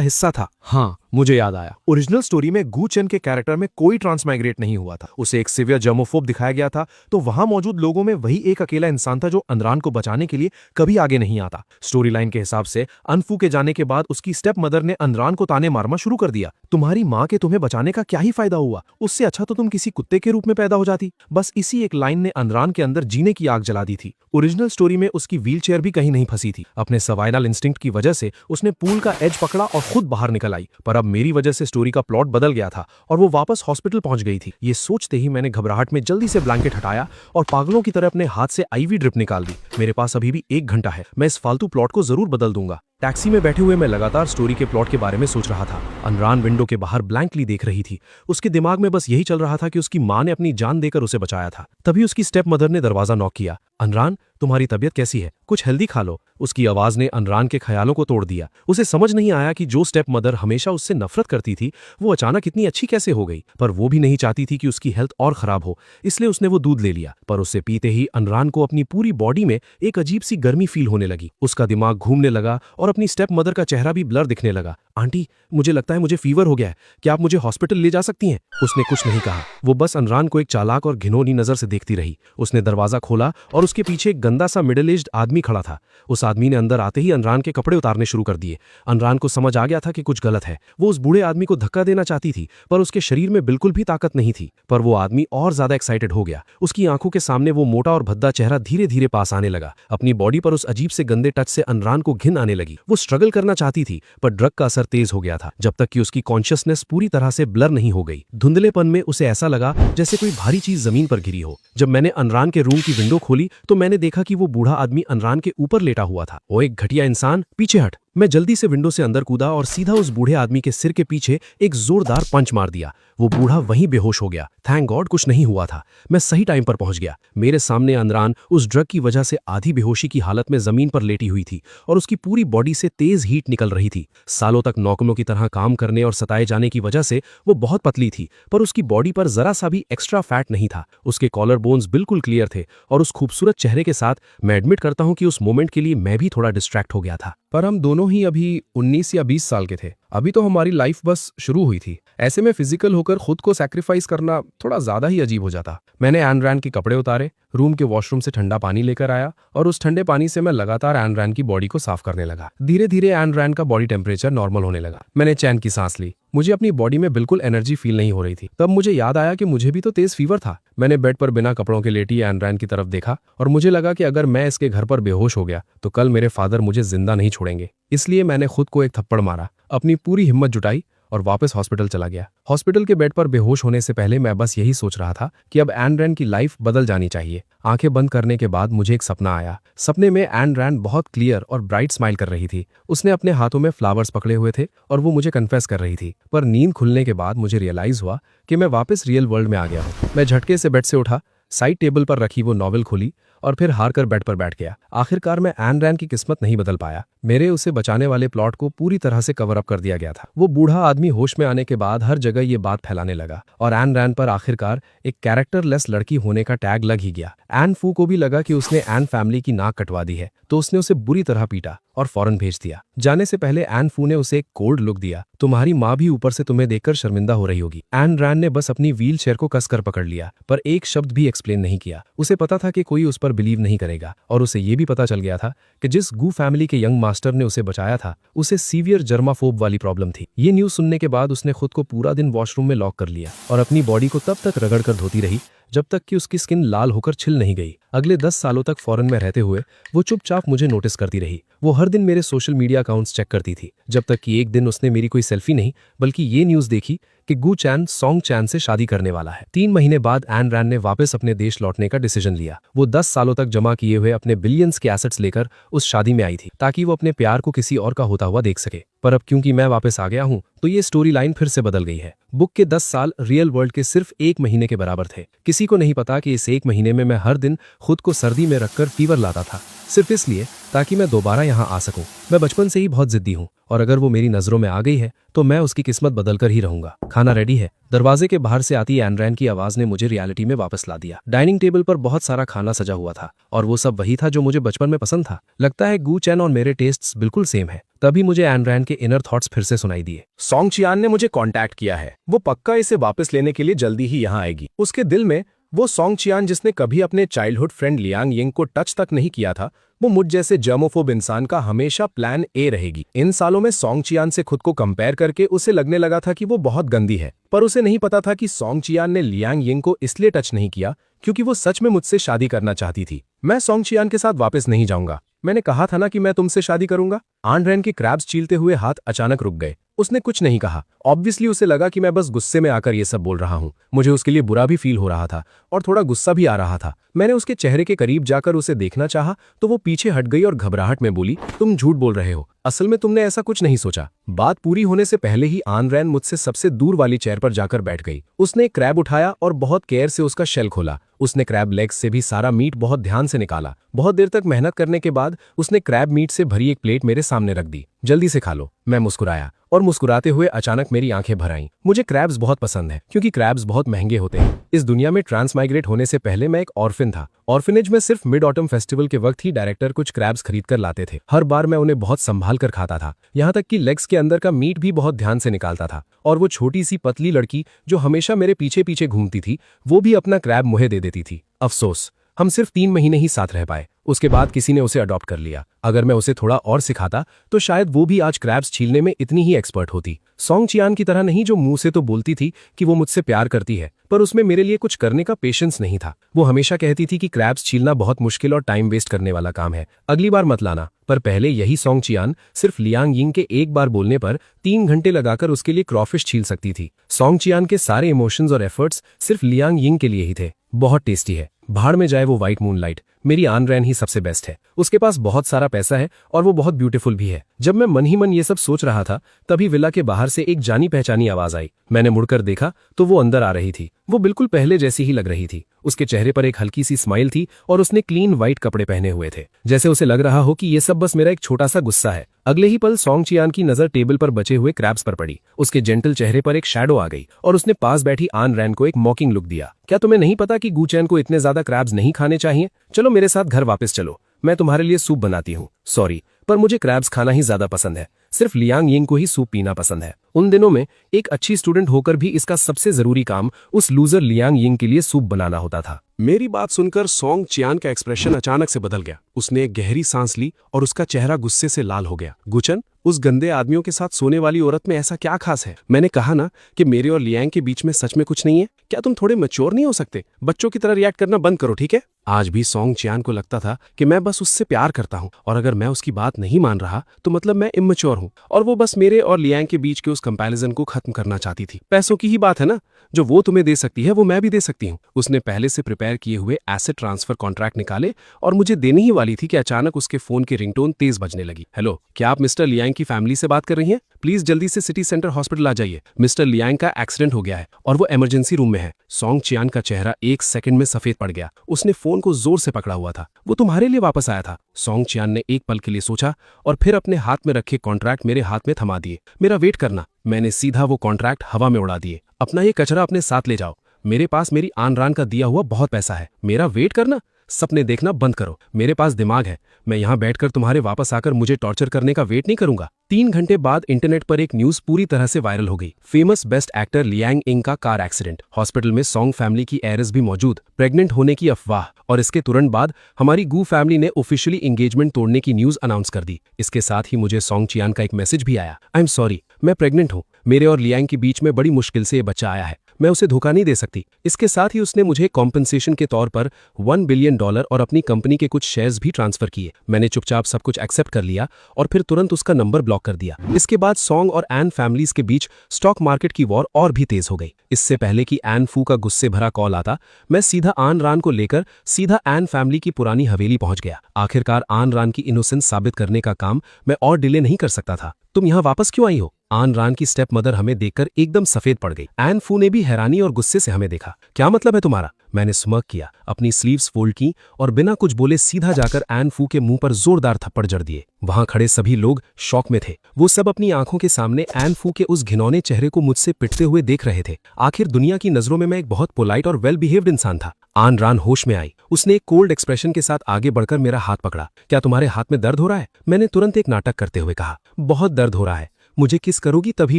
हिस्सा था? हाँ, मुझे याद आया। ओरिजिनल स्टोरी में गू चेन के कैरेक्टर में कोई ट्रांसमाइग्रेट नहीं हुआ था। उसे एक सिवियर जर्मोफोब दिखाया गया था, तो वहां मौजूद लोगों में वही एक अकेला इंसान था जो अनरान को बचाने के लिए कभी आगे नहीं आता। स्टोरी लाइन के हिसाब से अनफू के जाने के बाद उसकी स्टेप मदर ने अनरान को ताने मारना शुरू कर दिया। तुम्हारी माँ के तुम्हें बचाने का क्या ही फायदा हुआ? उससे अच्छा तो तुम किसी कुत्ते के रूप में पैदा हो जाती। बस इसी एक लाइन ने अनरान के अंदर जीने की आग जला दी थी। ओरिजिनल स्टोरी में उसकी व्हीलचेयर भी कहीं नहीं फंसी थी। अपने सर्वाइवल इंस्टिंक्ट की वजह से उसने पूल का एज पकड़ा और खुद बाहर निकल आई, पर अब मेरी वजह से स्टोरी का प्लॉट बदल गया था और वो वापस हॉस्पिटल पहुंच गई थी। ये सोचते ही मैंने घबराहट में जल्दी से ब्लैंकेट हटाया और पागलों की तरह अपने हाथ से आईवी ड्रिप निकाल दी। मेरे पास अभी भी 1 घंटा है, मैं इस फालतू प्लॉट को जरूर बदल दूंगा। टैक्सी में बैठे हुए मैं लगातार स्टोरी के प्लॉट के बारे में सोच रहा था। अनरान विंडो के बाहर ब्लैंकली देख रही थी। उसके दिमाग में बस यही चल रहा था कि उसकी मां ने अपनी जान देकर उसे बचाया था। तभी उसकी स्टेप मदर ने दरवाजा नॉक किया। अनरान, तुम्हारी तबीयत कैसी है? कुछ हेल्दी खा लो। उसकी आवाज ने अनरान के ख्यालों को तोड़ दिया। उसे समझ नहीं आया कि जो स्टेप मदर हमेशा उससे नफरत करती थी वो अचानक इतनी अच्छी कैसे हो गई। पर वो भी नहीं चाहती थी कि उसकी हेल्थ और खराब हो, इसलिए उसने वो दूध ले लिया। पर उससे पीते ही अनरान को अपनी पूरी बॉडी में एक अजीब सी गर्मी फील होने लगी। उसका दिमाग घूमने लगा और अपनी स्टेप मदर का चेहरा भी ब्लर दिखने लगा। आंटी, मुझे लगता है मुझे फीवर हो गया है, क्या आप मुझे हॉस्पिटल ले जा सकती हैं? उसने कुछ नहीं कहा। वो बस अनरान को एक चालाक और घिनौनी नजर से देखती रही। उसने दरवाजा खोला और उसके पीछे एक गंदा सा मिडिल एज्ड आदमी खड़ा था। उस आदमी ने अंदर आते ही अनरान के कपड़े उतारने शुरू कर दिए। अनरान को समझ आ गया था कि कुछ गलत है। वो उस बूढ़े आदमी को धक्का देना चाहती थी, पर उसके शरीर में बिल्कुल भी ताकत नहीं थी। पर वो आदमी और ज्यादा एक्साइटेड हो गया। उसकी आंखों के सामने वो मोटा और भद्दा चेहरा धीरे धीरे पास आने लगा। अपनी बॉडी पर उस अजीब से गंदे टच से अनरान को घिन आने लगी। वो स्ट्रगल करना चाहती थी, पर ड्रग का असर तेज हो गया था, जब तक कि उसकी कॉन्शियसनेस पूरी तरह से ब्लर नहीं हो गई। धुंधलेपन में उसे ऐसा लगा जैसे कोई भारी चीज जमीन पर गिरी हो। जब मैंने अनरान के रूम की विंडो खोली तो मैंने देखा कि वो बूढ़ा आदमी अनरान के ऊपर लेटा हुआ था। ओ एक घटिया इंसान, पीछे हट। मैं जल्दी से विंडो से अंदर कूदा और सीधा उस बूढ़े आदमी के सिर के पीछे एक जोरदार पंच मार दिया। वो बूढ़ा वहीं बेहोश हो गया। थैंक गॉड कुछ नहीं हुआ था। मैं सही टाइम पर पहुंच गया। मेरे सामने अनरान उस ड्रग की वजह से आधी बेहोशी की हालत में जमीन पर लेटी हुई थी और उसकी पूरी बॉडी से तेज हीट निकल रही थी। सालों तक नौकरों की तरह काम करने और सताए जाने की वजह से वो बहुत पतली थी, पर उसकी बॉडी पर जरा सा भी एक्स्ट्रा फैट नहीं था। उसके कॉलर बोन्स बिल्कुल क्लियर थे और उस खूबसूरत चेहरे के साथ मैं एडमिट करता हूं कि उस मोमेंट के लिए मैं भी थोड़ा डिस्ट्रैक्ट हो गया था। पर हम दोनों ही अभी 19 या 20 साल के थे। अभी तो हमारी लाइफ बस शुरू हुई थी। ऐसे में फिजिकल होकर खुद को सैक्रिफाइस करना थोड़ा ज्यादा ही अजीब हो जाता। मैंने एनरैन के कपड़े उतारे, रूम के वॉशरूम से ठंडा पानी लेकर आया और उस ठंडे पानी से मैं लगातार एनरैन की बॉडी को साफ करने लगा। धीरे धीरे एनरैन का बॉडी टेम्परेचर नॉर्मल होने लगा। मैंने चैन की सांस ली। मुझे अपनी बॉडी में बिल्कुल एनर्जी फील नहीं हो रही थी। तब मुझे याद आया कि मुझे भी तो तेज फीवर था। मैंने बेड पर बिना कपड़ों के लेटी एनरैन की तरफ देखा और मुझे लगा कि अगर मैं इसके घर पर बेहोश हो गया तो कल मेरे फादर मुझे जिंदा नहीं छोड़ेंगे। इसलिए मैंने खुद को एक थप्पड़ मारा, अपनी पूरी हिम्मत जुटाई और वापस हॉस्पिटल चला गया। हॉस्पिटल के बेड पर बेहोश होने से पहले मैं बस यही सोच रहा था कि अब एनरैन की लाइफ बदल जानी चाहिए। आंखें बंद करने के बाद मुझे एक सपना आया। सपने में एनरैन बहुत क्लियर और ब्राइट स्माइल कर रही थी। उसने अपने हाथों में फ्लावर्स पकड़े हुए थे और वो मुझे कन्फेस कर रही थी। पर नींद खुलने के बाद मुझे रियलाइज हुआ कि मैं वापस रियल वर्ल्ड में आ गया हूँ। मैं झटके से बेड से उठा, साइड टेबल पर रखी वो नॉवेल खोली और फिर हार कर बेड पर बैठ गया। आखिरकार मैं एनरैन की किस्मत नहीं बदल पाया। मेरे उसे बचाने वाले प्लॉट को पूरी तरह से कवर अप कर दिया गया था। वो बूढ़ा आदमी होश में आने के बाद हर जगह ये बात फैलाने लगा और एनरैन पर आखिरकार एक कैरेक्टरलेस लड़की होने का टैग लग ही गया। एन फू को भी लगा कि उसने एन फैमिली की नाक कटवा दी है, तो उसने उसे बुरी तरह पीटा और फौरन भेज दिया। जाने से पहले एन फू ने उसे एक कोल्ड लुक दिया। तुम्हारी माँ भी ऊपर से तुम्हें देखकर शर्मिंदा हो रही होगी। एनरैन ने बस अपनी व्हील चेयर को कसकर पकड़ लिया, पर एक शब्द भी एक्सप्लेन नहीं किया। उसे पता था कि कोई उस पर बिलीव नहीं करेगा और उसे ये भी पता चल गया था कि जिस गू फैमिली के यंग मास्टर ने उसे बचाया था उसे सीवियर जर्माफोब वाली प्रॉब्लम थी। ये न्यूज सुनने के बाद उसने खुद को पूरा दिन वॉशरूम में लॉक कर लिया और अपनी बॉडी को तब तक रगड़ कर धोती रही जब तक कि उसकी स्किन लाल होकर छिल नहीं गई। अगले 10 सालों तक फॉरेन में रहते हुए वो चुपचाप मुझे नोटिस करती रही। वो हर दिन मेरे सोशल मीडिया अकाउंट्स चेक करती थी, जब तक कि एक दिन उसने मेरी कोई सेल्फी नहीं बल्कि ये न्यूज देखी कि गू चैन सॉन्ग चैन से शादी करने वाला है। 3 महीने बाद एनरैन ने वापस अपने देश लौटने का डिसीजन लिया। वो 10 सालों तक जमा किए हुए अपने बिलियंस के एसेट्स लेकर उस शादी में आई थी ताकि वो अपने प्यार को किसी और का होता हुआ देख सके। पर अब क्योंकि मैं वापस आ गया हूं तो ये स्टोरी लाइन फिर से बदल गई है। बुक के 10 साल रियल वर्ल्ड के सिर्फ 1 महीने के बराबर थे। किसी को नहीं पता कि इस 1 महीने में मैं हर दिन खुद को सर्दी में रखकर फीवर लाता था, सिर्फ इसलिए ताकि मैं दोबारा यहाँ आ सकूं। मैं बचपन से ही बहुत जिद्दी हूँ और अगर वो मेरी नजरों में आ गई है तो मैं उसकी किस्मत बदलकर ही रहूंगा। खाना रेडी है। दरवाजे के बाहर से आती एनरैन की आवाज ने मुझे रियलिटी में वापस ला दिया। डाइनिंग टेबल पर बहुत सारा खाना सजा हुआ था और वो सब वही था जो मुझे बचपन में पसंद था। लगता है गू चैन और मेरे टेस्ट्स बिल्कुल सेम है। तभी मुझे एनरैन के इनर थॉट्स फिर से सुनाई दिए। सॉन्ग चियान ने मुझे कांटेक्ट किया है। वो पक्का इसे वापस लेने के लिए जल्दी ही यहाँ आएगी। उसके दिल में वो सॉन्ग चियान जिसने कभी अपने चाइल्डहुड फ्रेंड लियांग यिंग को टच तक नहीं किया था, वो मुझ जैसे जर्मोफोब इंसान का हमेशा प्लान ए रहेगी। इन सालों में सॉन्ग चियान से खुद को कंपेयर करके उसे लगने लगा था कि वो बहुत गंदी है, पर उसे नहीं पता था कि सॉन्ग चियान ने लियांग यिंग को इसलिए टच नहीं किया क्योंकि वो सच में मुझसे शादी करना चाहती थी। मैं सॉन्ग चियान के साथ वापस नहीं जाऊंगा। मैंने कहा था ना कि मैं तुमसे शादी करूंगा। एनरैन के क्रैब्स चीलते हुए हाथ अचानक रुक गए। उसने कुछ नहीं कहा। ऑब्वियसली उसे लगा कि मैं बस गुस्से में आकर ये सब बोल रहा हूँ। मुझे उसके लिए बुरा भी फील हो रहा था और थोड़ा गुस्सा भी आ रहा था। मैंने उसके चेहरे के करीब जाकर उसे देखना चाहा तो वो पीछे हट गई और घबराहट में बोली, तुम झूठ बोल रहे हो, असल में तुमने ऐसा कुछ नहीं सोचा। बात पूरी होने से पहले ही आन रैन मुझसे सबसे दूर वाली चेयर पर जाकर बैठ गई। उसने एक क्रैब उठाया और बहुत केयर से उसका शेल खोला। उसने क्रैब लेग्स से भी सारा मीट बहुत ध्यान से निकाला। बहुत देर तक मेहनत करने के बाद उसने क्रैब मीट से भरी एक प्लेट मेरे सामने रख दी। जल्दी से खा लो। मैं मुस्कुराया और मुस्कुराते हुए अचानक मेरी आंखें भर आईं। मुझे क्रैब्स बहुत पसंद है क्योंकि क्रैब्स बहुत महंगे होते हैं। इस दुनिया में ट्रांसमाइग्रेट होने से पहले मैं एक ऑर्फिन था। ऑर्फिनेज में सिर्फ मिड ऑटम फेस्टिवल के वक्त ही डायरेक्टर कुछ क्रैब्स खरीद कर लाते थे। हर बार मैं उन्हें बहुत संभाल कर खाता था, यहाँ तक कि लेग्स के अंदर का मीट भी बहुत ध्यान से निकालता था। और वो छोटी सी पतली लड़की जो हमेशा मेरे पीछे पीछे घूमती थी, वो भी अपना क्रैब मुझे दे देती थी। अफसोस, हम सिर्फ 3 महीने ही साथ रह पाए। उसके बाद किसी ने उसे अडॉप्ट कर लिया। अगर मैं उसे थोड़ा और सिखाता तो शायद वो भी आज क्रैब्स छीलने में इतनी ही एक्सपर्ट होती। सॉन्ग चियान की तरह नहीं, जो मुंह से तो बोलती थी कि वो मुझसे प्यार करती है, पर उसमें मेरे लिए कुछ करने का पेशेंस नहीं था। वो हमेशा कहती थी कि क्रैब्स छीलना बहुत मुश्किल और टाइम वेस्ट करने वाला काम है, अगली बार मत लाना। पर पहले यही सॉन्ग चियान सिर्फ लियांग यिंग के एक बार बोलने पर 3 घंटे लगाकर उसके लिए क्रॉफिश छील सकती थी। सॉन्ग चियान के सारे इमोशंस और एफर्ट्स सिर्फ लियांग यिंग के लिए ही थे। बहुत टेस्टी है। भाड़ में जाए वो व्हाइट मूनलाइट, मेरी आन रैन ही सबसे बेस्ट है। उसके पास बहुत सारा पैसा है और वो बहुत ब्यूटीफुल भी है। जब मैं मन ही मन ये सब सोच रहा था तभी विला के बाहर से एक जानी पहचानी आवाज आई। मैंने मुड़कर देखा तो वो अंदर आ रही थी। वो बिल्कुल पहले जैसी ही लग रही थी। उसके चेहरे पर एक हल्की सी स्माइल थी और उसने क्लीन व्हाइट कपड़े पहने हुए थे, जैसे उसे लग रहा हो कि ये सब बस मेरा एक छोटा सा गुस्सा है। अगले ही पल सॉन्ग चियान की नजर टेबल पर बचे हुए क्रैब्स पर पड़ी। उसके जेंटल चेहरे पर एक शैडो आ गई और उसने पास बैठी आन रैन को एक मॉकिंग लुक दिया। क्या तुम्हें नहीं पता कि गूचैन को इतने ज्यादा क्रैब्स नहीं खाने चाहिए? चलो मेरे साथ घर वापस चलो, मैं तुम्हारे लिए सूप बनाती हूँ। सॉरी, पर मुझे क्रैब्स खाना ही ज्यादा पसंद है। सिर्फ लियांग यिंग को ही सूप पीना पसंद है। उन दिनों में एक अच्छी स्टूडेंट होकर भी इसका सबसे जरूरी काम उस लूजर लियांग यिंग के लिए सूप बनाना होता था। मेरी बात सुनकर सॉन्ग चियान का एक्सप्रेशन अचानक से बदल गया। उसने एक गहरी सांस ली और उसका चेहरा गुस्से से लाल हो गया। गुचन, उस गंदे आदमियों के साथ सोने वाली औरत में ऐसा क्या खास है? मैंने कहा ना कि मेरे और लियांग के बीच में सच में कुछ नहीं है। क्या तुम थोड़े मैच्योर नहीं हो सकते? बच्चों की तरह रिएक्ट करना बंद करो, ठीक है? आज भी सॉन्ग चियान को लगता था कि मैं बस उससे प्यार करता हूँ और अगर मैं उसकी बात नहीं मान रहा तो मतलब मैं इमैच्योर हूँ और वो बस मेरे और लियांग के बीच के उस कंपैरिजन को खत्म करना चाहती थी। पैसों की ही बात है ना, जो वो तुम्हें दे सकती है वो मैं भी दे सकती हूँ। उसने पहले से प्रिपेयर किए हुए एसेट ट्रांसफर कॉन्ट्रैक्ट निकाले और मुझे देने ही वाली थी कि अचानक उसके फोन की रिंगटोन तेज बजने लगी। हेलो, क्या आप मिस्टर लियांग की फैमिली से बात कर रही हैं? प्लीज जल्दी से सिटी सेंटर हॉस्पिटल आ जाइए। मिस्टर लियांग का एक्सीडेंट हो गया है और वो इमरजेंसी रूम में है। सॉन्ग चियान का चेहरा 1 सेकंड में सफेद पड़ गया। उसने फोन को जोर से पकड़ा हुआ था। वो तुम्हारे लिए वापस आया था। सॉन्ग चियान ने एक पल के लिए सोचा और फिर अपने हाथ में रखे कॉन्ट्रैक्ट मेरे हाथ में थमा दिए। मेरा वेट करना। मैंने सीधा वो कॉन्ट्रैक्ट हवा में उड़ा दिए। अपना ये कचरा अपने साथ ले जाओ। मेरे पास मेरी आन रान का दिया हुआ बहुत पैसा है। मेरा वेट करना? सपने देखना बंद करो। मेरे पास दिमाग है। मैं यहाँ बैठकर तुम्हारे वापस आकर मुझे टॉर्चर करने का वेट नहीं करूंगा। 3 घंटे बाद इंटरनेट पर एक न्यूज पूरी तरह से वायरल हो गई। Famous best actor Liang Ying का कार एक्सीडेंट। हॉस्पिटल में सॉन्ग फैमिली की एयरस भी मौजूद। प्रेग्नेंट होने की अफवाह। और इसके तुरंत बाद हमारी गू फैमिली ने ऑफिशियली एंगेजमेंट तोड़ने की न्यूज अनाउंस कर दी। इसके साथ ही मुझे सॉन्ग चियान का एक मैसेज भी आया। आई एम सॉरी, मैं प्रेग्नेंट हूँ। मेरे और लियांग के बीच में बड़ी मुश्किल से ये बच्चा आया है। मैं उसे धोखा नहीं दे सकती। इसके साथ ही उसने मुझे कॉम्पनसेशन के तौर पर $1 बिलियन और अपनी कंपनी के कुछ शेयर्स भी ट्रांसफर किए। मैंने चुपचाप सब कुछ एक्सेप्ट कर लिया और फिर तुरंत उसका नंबर ब्लॉक कर दिया। इसके बाद सॉन्ग और एन फैमिलीज के बीच स्टॉक मार्केट की वॉर और भी तेज हो गई। इससे पहले कि एन फू का गुस्से भरा कॉल आता, मैं सीधा आन रान को लेकर सीधा एन फैमिली की पुरानी हवेली पहुंच गया। आखिरकार आन रान की इनोसेंस साबित करने का काम मैं और डिले नहीं कर सकता था। तुम यहाँ वापस क्यों आई हो? आन रान की स्टेप मदर हमें देखकर एकदम सफेद पड़ गई। एन फू ने भी हैरानी और गुस्से से हमें देखा। क्या मतलब है तुम्हारा? मैंने स्मर्क किया, अपनी स्लीव्स फोल्ड की और बिना कुछ बोले सीधा जाकर एन फू के मुंह पर जोरदार थप्पड़ जड़ दिए। वहां खड़े सभी लोग शॉक में थे। वो सब अपनी आंखों के सामने एन फू के उस घिनौने चेहरे को मुझसे पिटते हुए देख रहे थे। आखिर दुनिया की नजरों में मैं एक बहुत पोलाइट और वेल बिहेव्ड इंसान था। आन रान होश में आई। उसने एक कोल्ड एक्सप्रेशन के साथ आगे बढ़कर मेरा हाथ पकड़ा। क्या तुम्हारे हाथ में दर्द हो रहा है? मैंने तुरंत एक नाटक करते हुए कहा, बहुत दर्द हो रहा है। मुझे किस करोगी तभी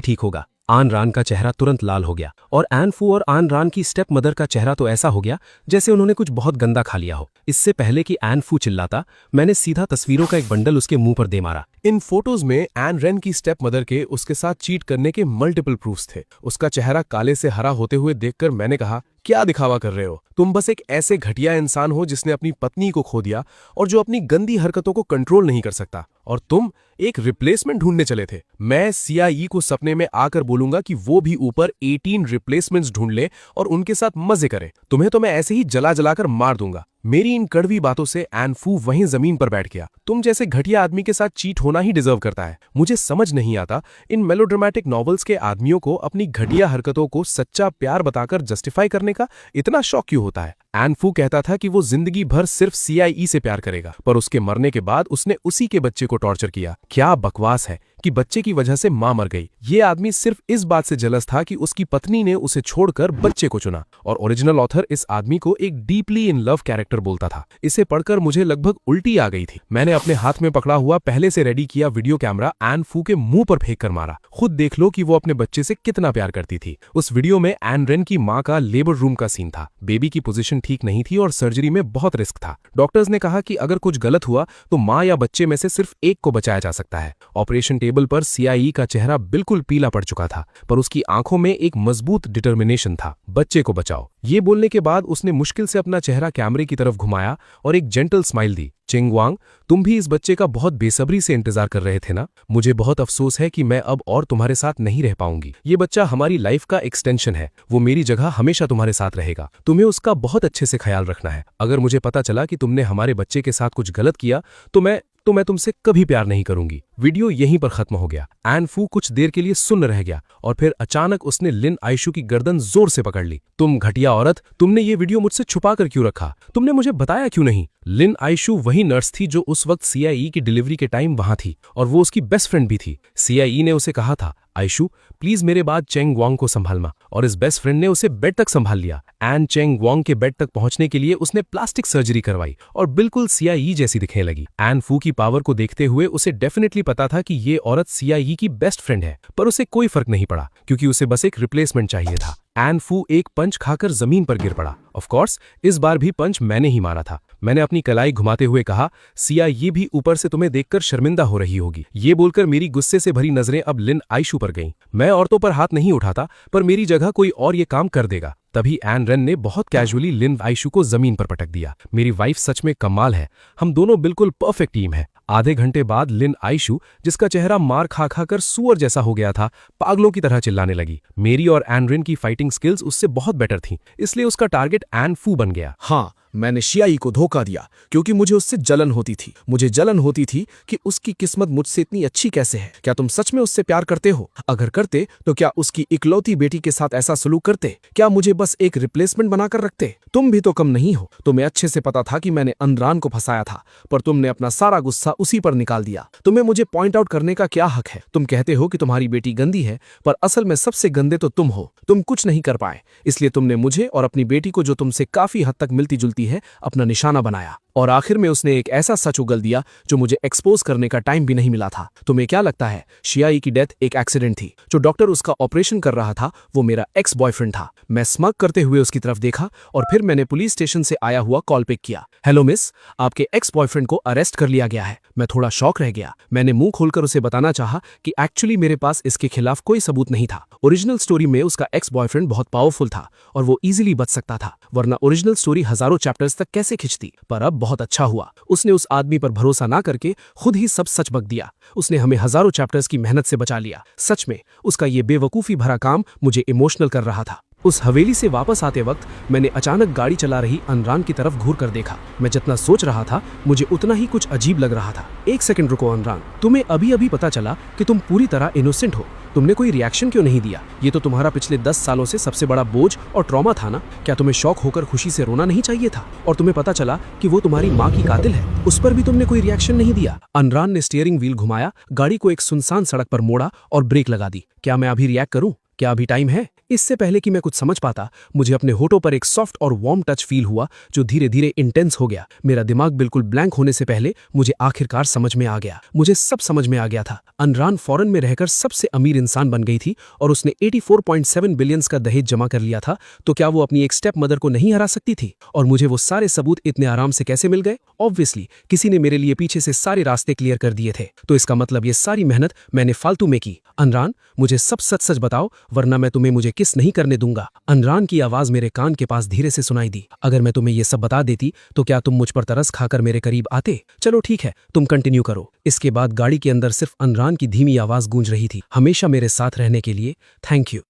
ठीक होगा। आन रान का चेहरा तुरंत लाल हो गया और एन फू और आन रान की स्टेप मदर का चेहरा तो ऐसा हो गया जैसे उन्होंने कुछ बहुत गंदा खा लिया हो। इससे पहले कि एन फू चिल्लाता, मैंने सीधा तस्वीरों का एक बंडल उसके मुंह पर दे मारा। इन फोटोज में एन रेन की स्टेप मदर के उसके साथ चीट करने के मल्टीपल प्रूफ्स थे। उसका चेहरा काले से हरा होते हुए देखकर मैंने कहा, क्या दिखावा कर रहे हो? तुम बस एक ऐसे घटिया इंसान हो जिसने अपनी पत्नी को खो दिया और जो अपनी गंदी हरकतों को कंट्रोल नहीं कर सकता। और तुम एक रिप्लेसमेंट ढूंढने चले थे। मैं सीआईई को सपने में आकर बोलूंगा कि वो भी ऊपर 18 रिप्लेसमेंट्स ढूंढ ले और उनके साथ मजे करे। तुम्हें तो मैं ऐसे ही जला जलाकर मार दूंगा। मेरी इन कड़वी बातों से एन फू वहीं जमीन पर बैठ गया। तुम जैसे घटिया आदमी के साथ चीट होना ही डिजर्व करता है। मुझे समझ नहीं आता इन मेलोड्रामेटिक नॉवेल्स के आदमियों को अपनी घटिया हरकतों को सच्चा प्यार बताकर जस्टिफाई करने का इतना शौक क्यों होता है। एन फू कहता था कि वो जिंदगी भर सिर्फ सीआईई से प्यार करेगा, पर उसके मरने के बाद उसने उसी के बच्चे को टॉर्चर किया। क्या बकवास है कि बच्चे की वजह से मां मर गई। ये आदमी सिर्फ इस बात से जलस था कि उसकी पत्नी ने उसे छोड़कर बच्चे को चुना। और ओरिजिनल ऑथर इस आदमी को एक डीपली इन लव कैरेक्टर बोलता था। इसे पढ़कर मुझे लगभग उल्टी आ गई थी। मैंने अपने हाथ में पकड़ा हुआ पहले से रेडी किया वीडियो कैमरा एन फू के मुंह पर फेंक कर मारा। खुद देख लो कि वो अपने बच्चे से कितना प्यार करती थी। उस वीडियो में एन रेन की मां का लेबर रूम का सीन था। बेबी की पोजीशन ठीक नहीं थी और सर्जरी में बहुत रिस्क था। डॉक्टर्स ने कहा कि अगर कुछ गलत हुआ तो मां या बच्चे में से सिर्फ एक को बचाया जा सकता है। ऑपरेशन टेबल पर सीआईई का चेहरा बिल्कुल पीला पड़ चुका था, पर उसकी आंखों में एक मजबूत डिटर्मिनेशन था, बच्चे को बचाओ। ये बोलने के बाद उसने मुश्किल से अपना चेहरा कैमरे की तरफ घुमाया और एक जेंटल स्माइल दी। चेंग वांग, तुम भी इस बच्चे का बहुत बेसब्री से इंतजार कर रहे थे ना? मुझे बहुत अफसोस है कि मैं अब और तुम्हारे साथ नहीं रह पाऊंगी। ये बच्चा हमारी लाइफ का एक्सटेंशन है। वो मेरी जगह हमेशा तुम्हारे साथ रहेगा। तुम्हें उसका बहुत अच्छे से ख्याल रखना है। अगर मुझे पता चला कि तुमने हमारे बच्चे के साथ कुछ गलत किया तो मैं तुमसे कभी प्यार नहीं करूंगी। वीडियो यहीं पर खत्म हो गया। एन फू कुछ देर के लिए सुन्न रह गया और फिर अचानक उसने लिन आयशु की गर्दन जोर से पकड़ ली। तुम घटिया औरत, तुमने ये वीडियो मुझसे छुपा कर क्यों रखा? तुमने मुझे बताया क्यों नहीं? लिन आयशु वही नर्स थी जो उस वक्त सीआईई की डिलीवरी के टाइम वहां थी और वो उसकी बेस्ट फ्रेंड भी थी। सीआईई ने उसे कहा था, आयशु प्लीज मेरे बाद चेंग वांग को संभालना, और इस बेस्ट फ्रेंड ने उसे बेड तक संभाल लिया। एन चेंग वांग के बेड तक पहुंचने के लिए उसने प्लास्टिक सर्जरी करवाई और बिल्कुल सीआईई जैसी दिखने लगी। एन फू की पावर को देखते हुए उसे डेफिनेटली पता था कि ये औरत सीआईई की बेस्ट फ्रेंड है, पर उसे कोई फर्क नहीं पड़ा क्योंकि उसे बस एक रिप्लेसमेंट चाहिए था। एन फू एक पंच खाकर जमीन पर गिर पड़ा। ऑफ कोर्स इस बार भी पंच मैंने ही मारा था। मैंने अपनी कलाई घुमाते हुए कहा, सीआईई भी ऊपर से तुम्हें देखकर शर्मिंदा हो रही होगी। ये बोलकर मेरी गुस्से से भरी नजरें अब लिन आयशु पर गईं। मैं औरतों पर हाथ नहीं उठाता, पर मेरी जगह कोई और ये काम कर देगा। तभी एन रेन ने बहुत कैजुअली लिन आयशु को जमीन पर पटक दिया। मेरी वाइफ सच में कमाल है। हम दोनों बिल्कुल परफेक्ट टीम है। आधे घंटे बाद लिन आयशु, जिसका चेहरा मार खा खा कर सुअर जैसा हो गया था, पागलों की तरह चिल्लाने लगी। मेरी और एन रेन की फाइटिंग स्किल्स उससे बहुत बेटर थीं, इसलिए उसका टारगेट एन फू बन गया। हाँ, मैंने सीआईई को धोखा दिया क्योंकि मुझे उससे जलन होती थी। मुझे जलन होती थी कि उसकी किस्मत मुझसे इतनी अच्छी कैसे है। क्या तुम सच में उससे प्यार करते हो? अगर करते तो क्या उसकी इकलौती बेटी के साथ ऐसा सलूक करते? क्या मुझे बस एक रिप्लेसमेंट बनाकर रखते? तुम भी तो कम नहीं हो। तुम्हें अच्छे से पता था कि मैंने अनरान को फंसाया था, पर तुमने अपना सारा गुस्सा उसी पर निकाल दिया। तुम्हें मुझे पॉइंट आउट करने का क्या हक है? तुम कहते हो कि तुम्हारी बेटी गंदी है, पर असल में सबसे गंदे तो तुम हो। तुम कुछ नहीं कर पाए, इसलिए तुमने मुझे और अपनी बेटी को, जो तुमसे काफी हद तक मिलती जुलती है, अपना निशाना बनाया। और आखिर में उसने एक ऐसा सच उगल दिया जो मुझे एक्सपोज करने का टाइम भी नहीं मिला था। तुम्हें क्या लगता है सीआईई की डेथ एक एक्सीडेंट थी? जो डॉक्टर उसका ऑपरेशन कर रहा था वो मेरा एक्स बॉयफ्रेंड था। मैं स्मग करते हुए उसकी तरफ देखा और फिर मैंने पुलिस स्टेशन से आया हुआ कॉल पिक किया। हेलो मिस, आपके एक्स बॉयफ्रेंड को अरेस्ट कर लिया गया है। मैं थोड़ा शॉक रह गया। मैंने मुंह खोलकर उसे बताना चाहा कि एक्चुअली मेरे पास इसके खिलाफ कोई सबूत नहीं था। ओरिजिनल स्टोरी में उसका एक्स बॉयफ्रेंड बहुत पावरफुल था और वो इजीली बच सकता था, वरना ओरिजिनल स्टोरी हजारों चैप्टर्स तक कैसे खिंचती। पर अब बहुत अच्छा हुआ, उसने उस आदमी पर भरोसा ना करके खुद ही सब सच बक दिया। उसने हमें हजारों चैप्टर्स की मेहनत से बचा लिया। सच में उसका ये बेवकूफी भरा काम मुझे इमोशनल कर रहा था। उस हवेली से वापस आते वक्त मैंने अचानक गाड़ी चला रही अनरान की तरफ घूर कर देखा। मैं जितना सोच रहा था मुझे उतना ही कुछ अजीब लग रहा था। एक सेकंड रुको अनरान, तुम्हें अभी अभी पता चला कि तुम पूरी तरह इनोसेंट हो। तुमने कोई रिएक्शन क्यों नहीं दिया? ये तो तुम्हारा पिछले 10 सालों से सबसे बड़ा बोझ और ट्रॉमा था ना? क्या तुम्हें शौक होकर खुशी से रोना नहीं चाहिए था? और तुम्हें पता चला कि वो तुम्हारी माँ की कातिल है, उस पर भी तुमने कोई रिएक्शन नहीं दिया। अनरान ने स्टीयरिंग व्हील घुमाया, गाड़ी को एक सुनसान सड़क पर मोड़ा और ब्रेक लगा दी। क्या मैं अभी रिएक्ट करूं? क्या अभी टाइम है? इससे पहले कि मैं कुछ समझ पाता, मुझे अपने होठों पर एक सॉफ्ट और वार्म टच फील हुआ जो धीरे धीरे इंटेंस हो गया। मेरा दिमाग बिल्कुल ब्लैंक होने से पहले मुझे आखिरकार समझ में आ गया। मुझे सब समझ में आ गया था। अनरान फॉरेन में रहकर सबसे अमीर इंसान बन गई थी और उसने 84.7 बिलियंस का दहेज जमा कर लिया था। तो क्या वो अपनी एक स्टेप मदर को नहीं हरा सकती थी? और मुझे वो सारे सबूत इतने आराम से कैसे मिल गए? ऑब्वियसली किसी ने मेरे लिए पीछे से सारे रास्ते क्लियर कर दिए थे। तो इसका मतलब ये सारी मेहनत मैंने फालतू में की। अनरान, मुझे सब सच सच बताओ, वरना मैं तुम्हें मुझे किस नहीं करने दूंगा। अनरान की आवाज मेरे कान के पास धीरे से सुनाई दी। अगर मैं तुम्हें ये सब बता देती तो क्या तुम मुझ पर तरस खाकर मेरे करीब आते? चलो ठीक है, तुम कंटिन्यू करो। इसके बाद गाड़ी के अंदर सिर्फ अनरान की धीमी आवाज गूंज रही थी, हमेशा मेरे साथ रहने के लिए थैंक यू।